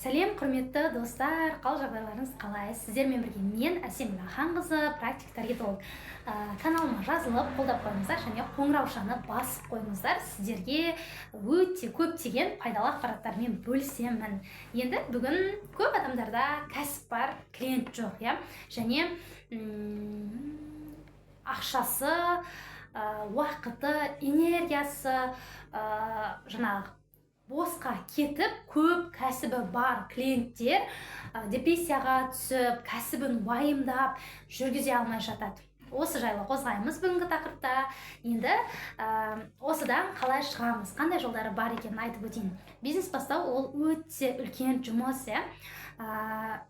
Сәлем, құрметті достар, қал жағдайларыңыз қалай? Сіздермен бірге мен Әсем Лаханқызы, практик таргетолог. Каналыма жазылып, қолдап қойыңыздар және қоңыраушаны басып қойыңыздар. Сіздерге өте көптеген пайдалы ақпараттармен бөлісемін. Енді бүгін көп адамдарда кәсіп бар, клиент жоқ, иә? Және ақшасы, уақыты, энергиясы, жаңағы босқа кетіп, көп кәсібі бар клиенттер депрессияға түсіп, кәсібін уайымдап жүргізе алмай жатады. Осы жайлы қозғаймыз бүгінгі тақырыпта. Енді осыдан қалай шығамыз, қандай жолдары бар екенін айтып өтейін. Бизнес бастау ол өте үлкен жұмыс, иә.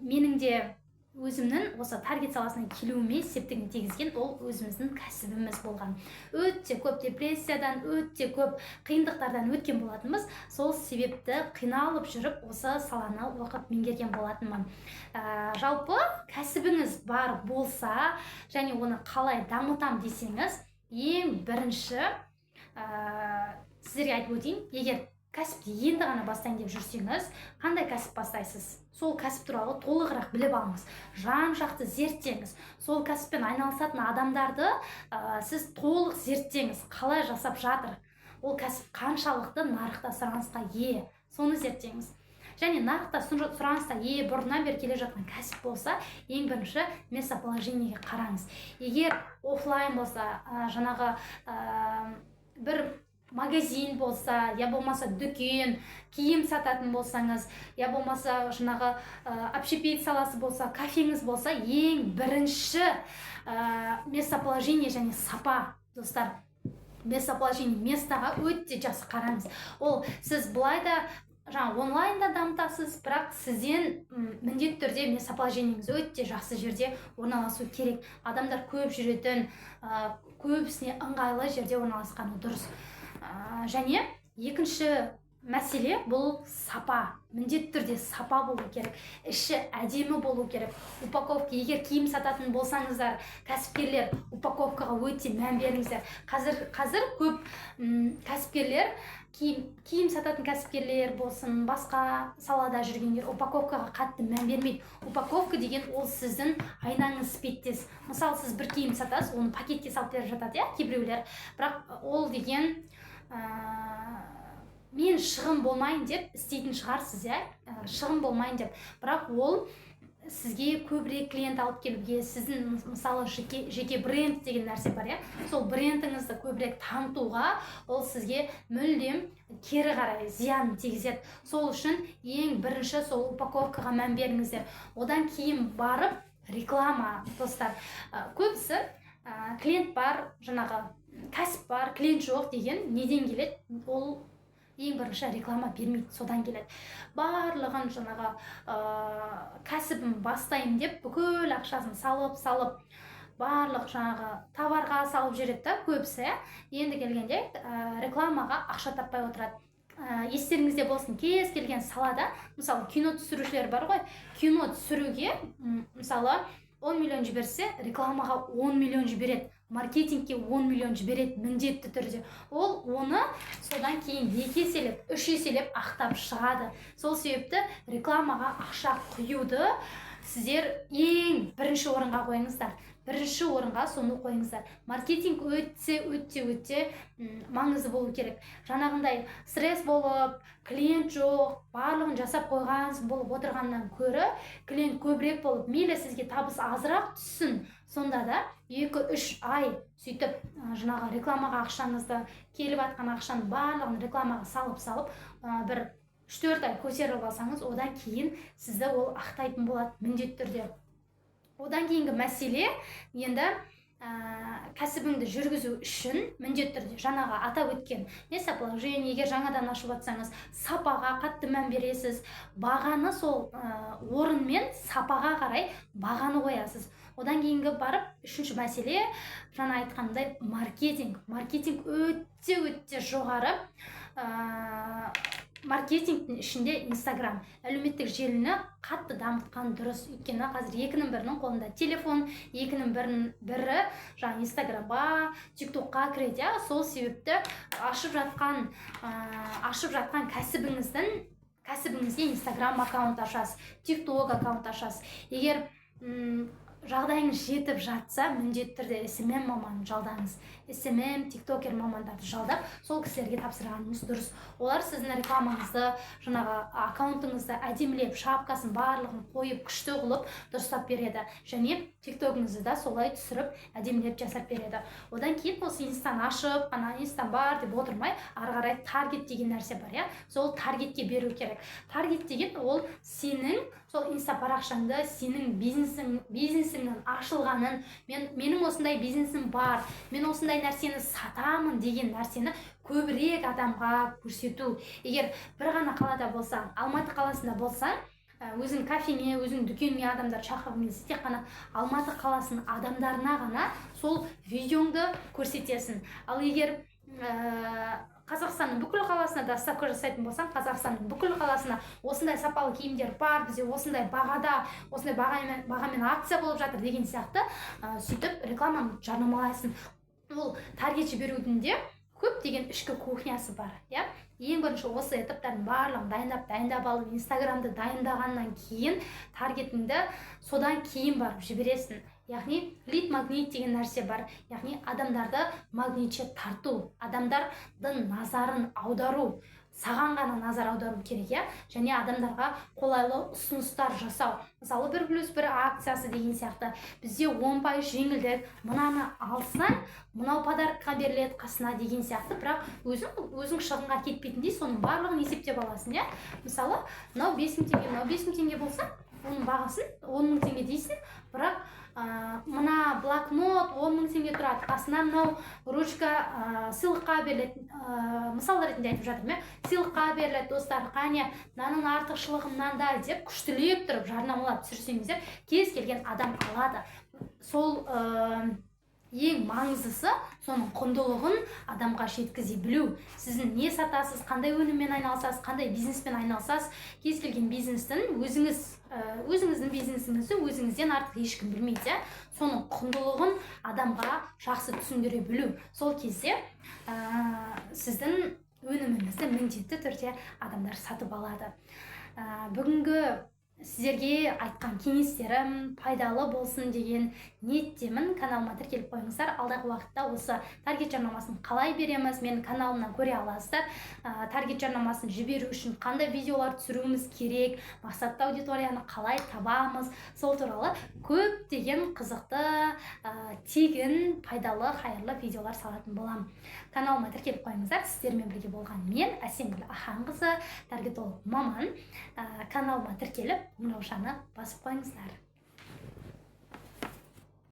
Менің де өзімнің осы таргет саласына келуіме септігін тигізген ол өзіміздің кәсібіміз болған. Өте көп депрессиядан, өте көп қиындықтардан өткен болатынбыз. Сол себепті қиналып жүріп осы саланы оқып меңгерген болатынмын. Жалпы кәсібіңіз бар болса және оны қалай дамытам десеңіз, ең бірінші сіздерге айтып өтейін, егер кәсіпті енді ғана бастайын деп жүрсеңіз, қандай кәсіп бастайсыз? Сол кәсіп туралы толығырақ біліп алыңыз, жан-жақты зерттеңіз. Сол кәсіппен айналысатын адамдарды сіз толық зерттеңіз, қалай жасап жатыр, ол кәсіп қаншалықты нарықта сұранысқа ие, соны зерттеңіз. Және нарықта сұранысқа ие бұрыннан бері келе жатқан кәсіп болса, ең бірінші местоположениеге қараңыз. Егер офлайн болса, жаңағы бір магазин болса, я болмаса дүкен, киім сататын болсаңыз, я болмаса жаңағы общепит саласы болса, кафеңіз болса, ең бірінші местоположение және сапа, достар. Местоположение, местаға өте жақсы қараңыз. Ол сіз былай да онлайнда дамытасыз, бірақ сізден міндетті түрде местоположениеңіз өте жақсы жерде орналасу керек. Адамдар көп жүретін, көбісіне ыңғайлы жерде орналасқаны дұрыс. Және екінші мәселе бұл сапа. Міндетті түрде сапа болу керек, іші әдемі болу керек. Упаковка, егер киім сататын болсаңыздар, кәсіпкерлер упаковкаға өте мән беріңіздер. Қазір көп кәсіпкерлер, киім сататын кәсіпкерлер болсын, басқа салада жүргендер упаковкаға қатты мән бермейді. Упаковка деген ол сіздің айнаңыз іспеттес. Мысалы, сіз бір киім сатасыз, оны пакетке салып беріп жатады, иә, кейбіреулер. Бірақ ол деген мен шығын болмайын деп істейтін шығарсыз, иә, шығын болмайын деп. Бірақ ол сізге көбірек клиент алып келуге, сіздің мысалы жеке бренд деген нәрсе бар, иә, сол брендіңізді көбірек танытуға ол сізге мүлдем кері қарай зиян тигізеді. Сол үшін ең бірінші сол упаковкаға мән беріңіздер. Одан кейін барып реклама, достар. Көбісі клиент бар, жаңағы кәсіп бар, клиент жоқ деген неден келеді? Ол ең бірінші реклама бермейді, содан келеді. Барлығын жаңағы кәсібін бастайын деп бүкіл ақшасын салып, барлық жаңағы товарға салып жүреді да көбісі. Енді келгенде рекламаға ақша таппай отырады. Естеріңізде болсын, кез келген салада, мысалы кино түсірушілер бар ғой, кино түсіруге мысалы 10 миллион жіберсе, рекламаға 10 миллион жібереді, маркетингке 10 миллион жібереді міндетті түрде. Ол оны содан кейін 2 еселеп, 3 еселеп ақтап шығады. Сол себепті рекламаға ақша құюды сіздер ең бірінші орынға қойыңыздар. Бірінші орынға соны қойыңыздар. Маркетинг өте маңызды болу керек. Жаңағындай стресс болып, клиент жоқ, барлығын жасап қойған болып отырғаннан көрі, клиент көбірек болып, мейлі сізге табыс азырақ түссін, сонда да 2-3 ай сөйтіп жаңағы рекламаға ақшаңызды, келіп атқан ақшаны барлығын рекламаға салып, бір 3-4 ай көтеріп алсаңыз, одан кейін сізді ол ақтайтын болады міндетті түрде. Одан кейінгі мәселе, енді кәсібіңді жүргізу үшін міндетті түрде жаңағы атап өткен местоположение, егер жаңадан ашып жатсаңыз, сапаға қатты мән бересіз, бағаны сол орынмен сапаға қарай бағаны қоясыз. Одан кейінгі барып, үшінші мәселе, жаңа айтқандай маркетинг. Маркетинг өте жоғары. Маркетингтің ішінде Инстаграм, әлеуметтік желіні қатты дамытқан дұрыс. Өйткені қазір екінің бірінің қолында телефон, екінің бірі жаңа Инстаграмға, ТикТокқа кіреді. Сол себепті ашып жатқан кәсібіңіздің кәсібіңізге Instagram аккаунт ашасыз, TikTok аккаунт ашасыз. Егер жағдайыңыз жетіп жатса, міндетті түрде SMM маманын жалдаңыз. SMM, тиктокер мамандарды жалдап, сол кісілерге тапсырғаныңыз дұрыс. Олар сіздің рекламаңызды, жаңағы аккаунтыңызды әдемілеп, шапкасын барлығын қойып, күшті қылып дұрыстап береді. Және тиктогыңызды да солай түсіріп, әдемілеп жасап береді. Одан кейін осы инстаны ашып, ана инстан бар деп отырмай, ары қарай таргет деген нәрсе бар, иә. Сол таргетке беру керек. Таргет деген ол сенің сол инста парақшаңды, сенің бизнесіңнің ашылғанын, менің осындай бизнесім бар, мен осындай нәрсені сатамын деген нәрсені көбірек адамға көрсету. Егер бір ғана қалада болсаң, Алматы қаласында болсаң, өзің кафене, өзің дүкеніңе адамдар шақырғың келсе, тек қана Алматы қаласының адамдарына ғана сол видеоңды көрсетесің. Ал егер Қазақстанның бүкіл қаласына доставка жасайтын болсаң, Қазақстанның бүкіл қаласына осындай сапалы киімдер бар, бізде осындай бағада, осындай бағамен акция болып жатыр деген сияқты сөйтіп рекламаны жарнамалайсың. Ол таргет жіберудің де көптеген ішкі кухнясы бар, иә. Ең бірінші осы этаптардың барлығын дайындап алып, Инстаграмды дайындағаннан кейін таргетіңді содан кейін барып жібересің. Яғни лид магнит деген нәрсе бар. Яғни адамдарды магнитше тарту, адамдардың назарын аудару, саған ғана назар аудару керек, иә. Және адамдарға қолайлы ұсыныстар жасау. Мысалы 1+1 акциясы деген сияқты. Бізде 10% жеңілдік, мынаны алсаң, мынау подаркқа беріледі қасына деген сияқты. Бірақ өзің шығынға кетпейтіндей соның барлығын есептеп аласың, иә. Мысалы, мынау 5000 теңге, мынау 5000 теңге болса, оның бағасын 10 000 теңге дейсің, бірақ мына блокнот 10 000 теңге тұрады, қасына мынау ручка сыйлыққа беріледі, мысал ретінде айтып жатырмын, сыйлыққа беріледі, достар, қане, мынаның артықшылығы мынандай деп күштілеп тұрып жарнамалап түсірсеңіздер, кез келген адам алады. Сол ең маңыздысы соның құндылығын адамға жеткізе білу. Сіздің не сатасыз, қандай өніммен айналысасыз, қандай бизнеспен айналысасыз, кез келген бизнестің өзіңіздің бизнесіңізді өзіңізден артық ешкім білмейді. Соның құндылығын адамға жақсы түсіндіре білу. Сол кезде сіздің өніміңізді міндетті түрде адамдар сатып алады. Бүгінгі сіздерге айтқан кеңестерім пайдалы болсын деген ниеттемін. Каналыма тіркеліп қойыңыздар. Алдағы уақытта осы таргет жарнамасын қалай береміз, мен каналымнан көре аласыздар. Таргет жарнамасын жіберу үшін қандай видеолар түсіруіміз керек, мақсатты аудиторияны қалай табамыз, сол туралы көптеген қызықты, тегін, пайдалы, қайырлы видеолар салатын боламын. Каналыма тіркеліп қойыңыздар. Сіздермен бірге болған мен, Әсемгүл Аханқызы, таргетолог маман. Каналыма тіркеліп, қоңыраушаны басып қойыңыздар.